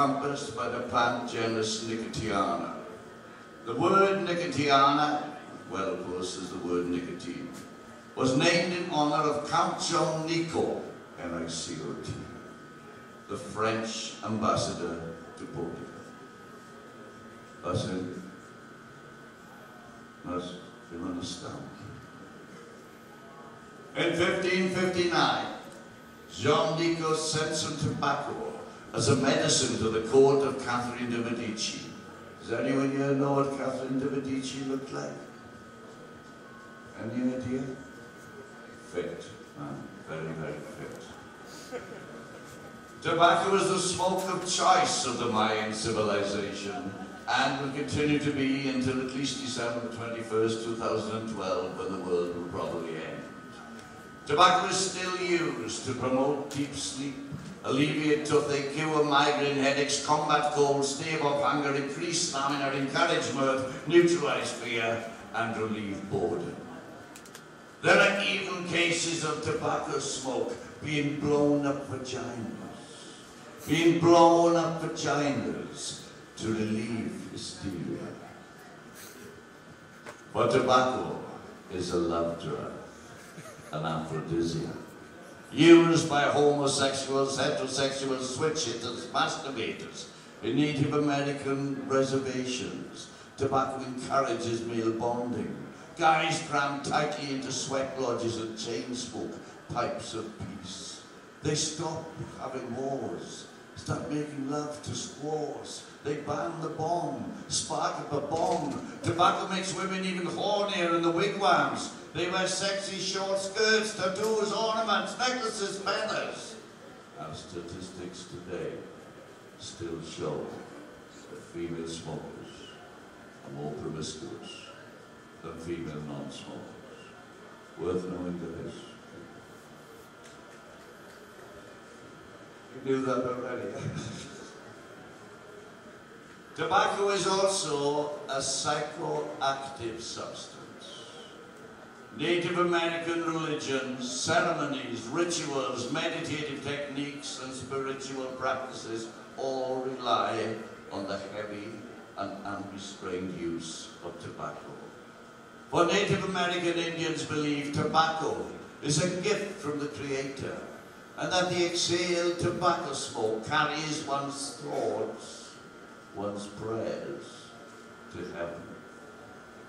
encompassed by the plant genus Nicotiana. The word Nicotiana, well, of course, is the word nicotine, was named in honor of Count John Nico, N-I-C-O-T, the French ambassador to Portugal. That's it. You understand? In 1559, Jean Nico sent some tobacco as a medicine to the court of Catherine de Medici. Does anyone here know what Catherine de Medici looked like? Any idea? Fit, man. Very, very fit. Tobacco was the smoke of choice of the Mayan civilization and will continue to be until at least December 21st, 2012, when the world will probably end. Tobacco is still used to promote deep sleep, alleviate toothache, cure migraine headaches, combat cold, stave off hunger, increase stamina, encourage mirth, neutralize fear, and relieve boredom. There are even cases of tobacco smoke being blown up vaginas. Being blown up vaginas to relieve hysteria. But tobacco is a love drug, an aphrodisiac, used by homosexuals, heterosexuals, switch hitters, masturbators in Native American reservations. Tobacco encourages male bonding. Guys cram tightly into sweat lodges and chain smoke pipes of peace. They stop having wars, start making love to squaws. They ban the bomb, spark up a bomb. Tobacco makes women even hornier in the wigwams. They wear sexy short skirts, tattoos, ornaments, necklaces, feathers. And statistics today still show that female smokers are more promiscuous than female non-smokers. Worth knowing the history. You knew that already. Tobacco is also a psychoactive substance. Native American religions, ceremonies, rituals, meditative techniques, and spiritual practices all rely on the heavy and unrestrained use of tobacco. For Native American Indians believe tobacco is a gift from the Creator, and that the exhaled tobacco smoke carries one's thoughts, one's prayers to heaven.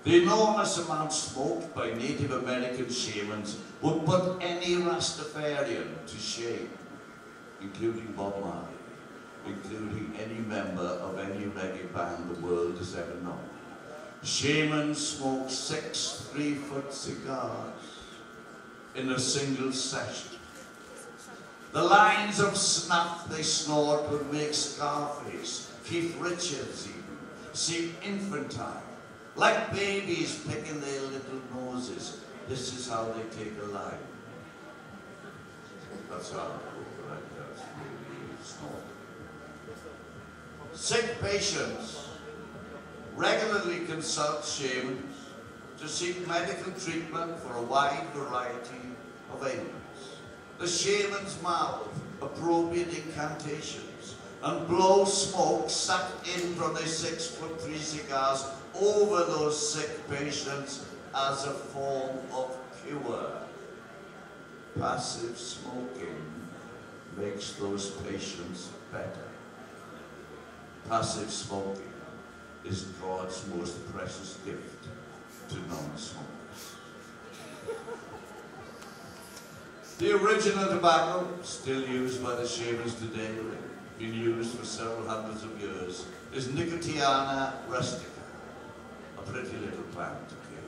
The enormous amount smoked by Native American shamans would put any Rastafarian to shame, including Bob Marley, including any member of any reggae band the world has ever known. Shamans smoke 6 3-foot cigars in a single session. The lines of snuff they snort would make Scarface, Keith Richards even, seem infantile, like babies picking their little noses. This is how they take a line. That's how that's really snort. Sick patients regularly consult shamans to seek medical treatment for a wide variety of ailments. The shamans mouth appropriate incantations and blow smoke sucked in from their 6-foot-3 cigars over those sick patients as a form of cure. Passive smoking makes those patients better. Passive smoking is God's most precious gift to non-smokers. The original tobacco, still used by the shamans today, been used for several hundreds of years, is Nicotiana rustica, a pretty little plant, okay?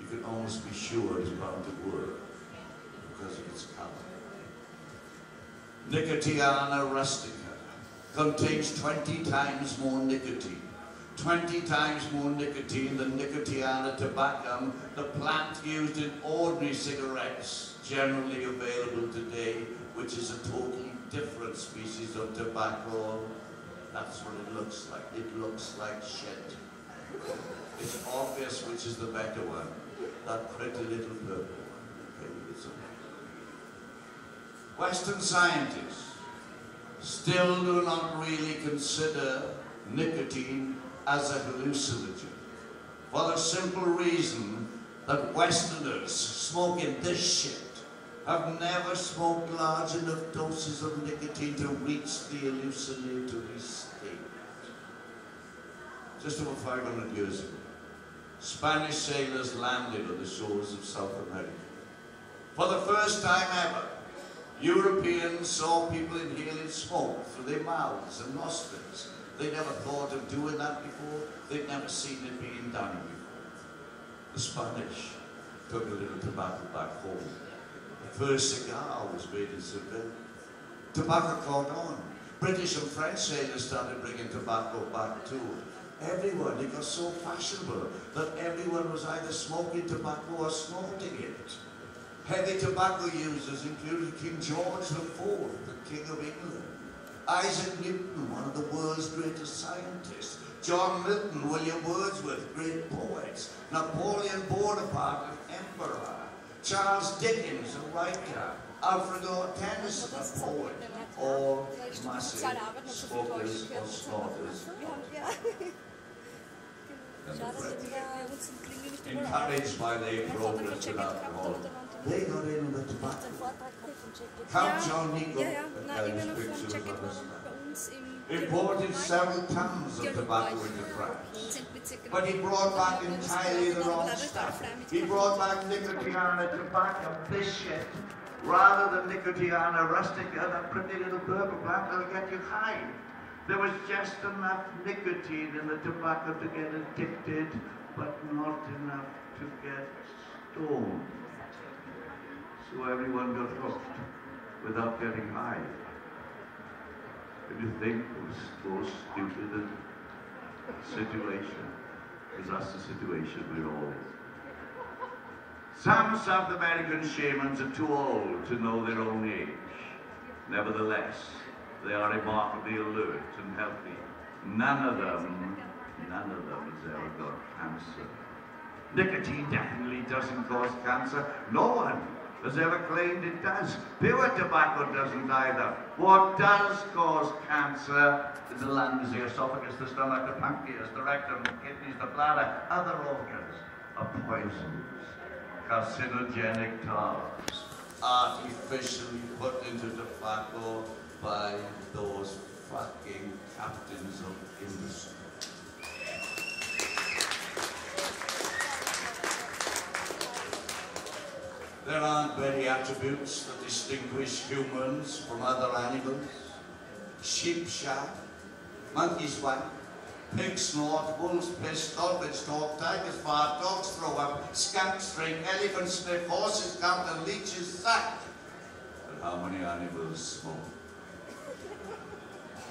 You can almost be sure it's bound to work because of its color. Nicotiana rustica contains 20 times more nicotine. 20 times more nicotine than Nicotiana tabacum, the plant used in ordinary cigarettes, generally available today, which is a totally different species of tobacco. That's what it looks like. It looks like shit. It's obvious which is the better one. That pretty little purple one. Okay, Western scientists still do not really consider nicotine as a hallucinogen, for the simple reason that Westerners smoking this shit have never smoked large enough doses of nicotine to reach the hallucinatory state. Just over 500 years ago, Spanish sailors landed on the shores of South America. For the first time ever, Europeans saw people inhaling smoke through their mouths and nostrils. They never thought of doing that before. They'd never seen it being done before. The Spanish took a little tobacco back home. The first cigar was made in Seville. Tobacco caught on. British and French sailors started bringing tobacco back too. Everyone, it got so fashionable that everyone was either smoking tobacco or snorting it. Heavy tobacco users included King George IV, the King of England, Isaac Newton, one of the world's greatest scientists, John Milton, William Wordsworth, great poets, Napoleon Bonaparte, an emperor, Charles Dickens, a writer, Alfred Tennyson, a poet, all massive smokers or snorters. Encouraged by their progress with alcohol, they got in with tobacco. Count John Nicotiana imported several tons of tobacco into France, but he brought back entirely the wrong stuff. He brought back Nicotiana tobacco, this shit, rather than Nicotiana rustica, that pretty little purple plant that'll get you high. There was just enough nicotine in the tobacco to get addicted, but not enough to get stoned. So everyone got hooked without getting high. If you think it was so stupid a situation, because that's the situation we're all in. Some South American shamans are too old to know their own age. Nevertheless, they are remarkably alert and healthy. None of them has ever got cancer. Nicotine definitely doesn't cause cancer. No one has ever claimed it does. Pure tobacco doesn't either. What does cause cancer is the lungs, the esophagus, the stomach, the pancreas, the rectum, the kidneys, the bladder, other organs are poisons, carcinogenic tars, artificially put into tobacco by those fucking captains of industry. There aren't many attributes that distinguish humans from other animals. Sheep shout, monkeys whack, pigs snort, wolves piss, dolphins talk, tigers fart, dogs throw up, skunks drink, elephants sniff, horses count, and leeches suck. But how many animals smoke?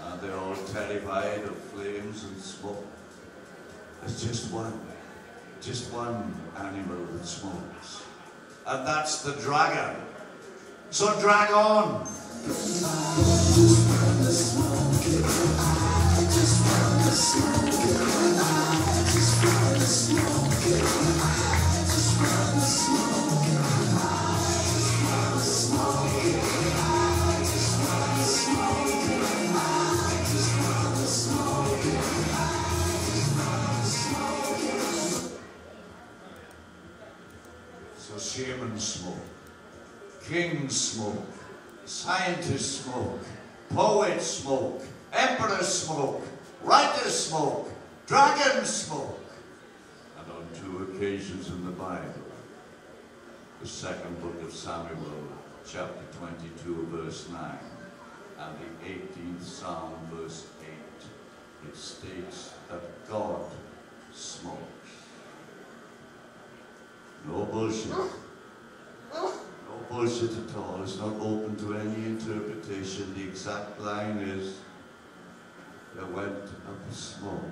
Aren't they all terrified of flames and smoke? There's just one animal that smokes. And that's the dragon. So drag on. So shamans smoke, kings smoke, scientists smoke, poets smoke, emperors smoke, writers smoke, dragons smoke. And on 2 occasions in the Bible, the 2nd book of Samuel, chapter 22, verse 9, and the 18th Psalm, verse 8, it states that God smokes. No bullshit. No bullshit at all. It's not open to any interpretation. The exact line is, there went up smoke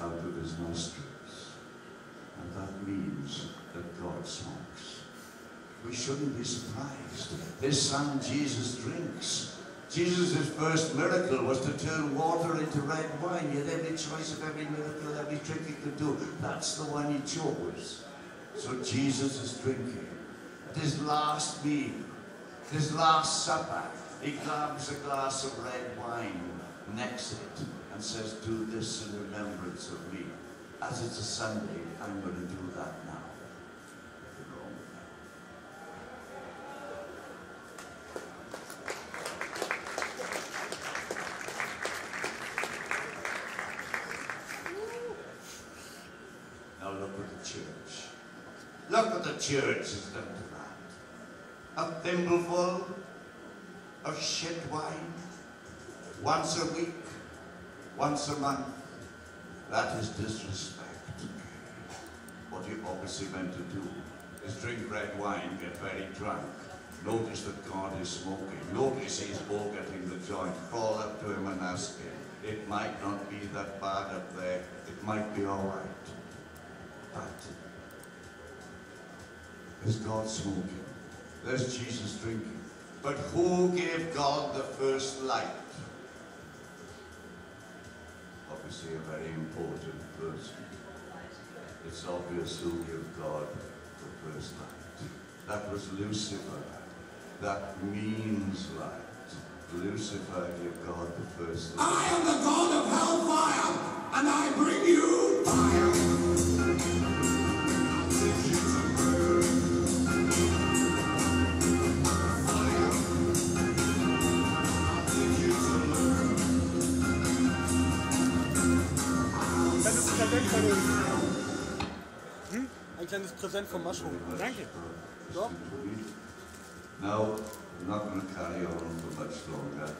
out of his nostrils. And that means that God smokes. We shouldn't be surprised. His son Jesus drinks. Jesus' first miracle was to turn water into red wine. He had every choice of every miracle, every trick he could do. That's the one he chose. So Jesus is drinking at his last meal, his last supper, He grabs a glass of red wine, necks it, and says, do this in remembrance of me. As it's a Sunday, I'm going to do that now. Now look at the church. Look what the church has done to that. A thimbleful of shit wine, once a week, once a month. That is disrespect. What you obviously meant to do is drink red wine, get very drunk, notice that God is smoking, notice he's getting the joint, crawl up to him and ask him. It might not be that bad up there, it might be all right. But there's God smoking, there's Jesus drinking. But who gave God the first light? Obviously a very important person. It's obvious who gave God the first light. That was Lucifer. That means light. Lucifer gave God the first light. I am the God of hellfire, and I bring you fire. Ein kleines Präsent vom Mushroom. Danke. So. No, I'm not going to carry on for much longer.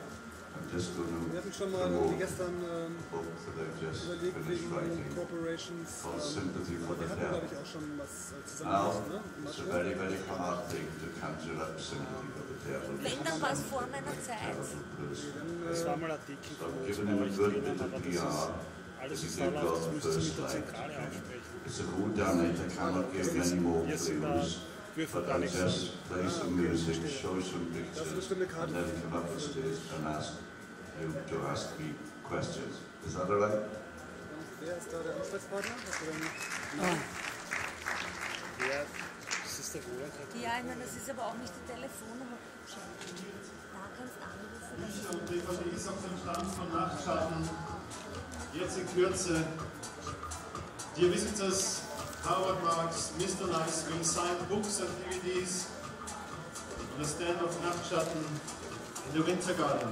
I'm just going to. Wir hatten schon mal gestern überlegt wegen Corporations. Aber wir hatten, glaube ich, auch schon was zusammen gemacht, ne? It's a very, very hard thing to conjure up sympathy for the devil. Wenn dann was vor meiner Zeit. Das war mal Artikel von uns. Given him a good bit of PR. Alles ist da läuft, das müsst ihr mit der Zentrale ansprechen. It's a good damn it, I cannot give any more clues. But I'll just play some music, show some pictures, and then come up the stage and ask you to ask me questions. Is that all right? Wer ist da der Ansprechpartner? Ja, das ist der Bruder. Ja, ich meine, das ist aber auch nicht die Telefonnummer. Da kannst du anrufen. Und DVDs auf dem Stand von Nachtschatten. Jetzt in Kürze. Dear visitors, Howard Marks, Mr. Nice will sign books and DVDs on the stand of Nachtschatten in the Winter Garden.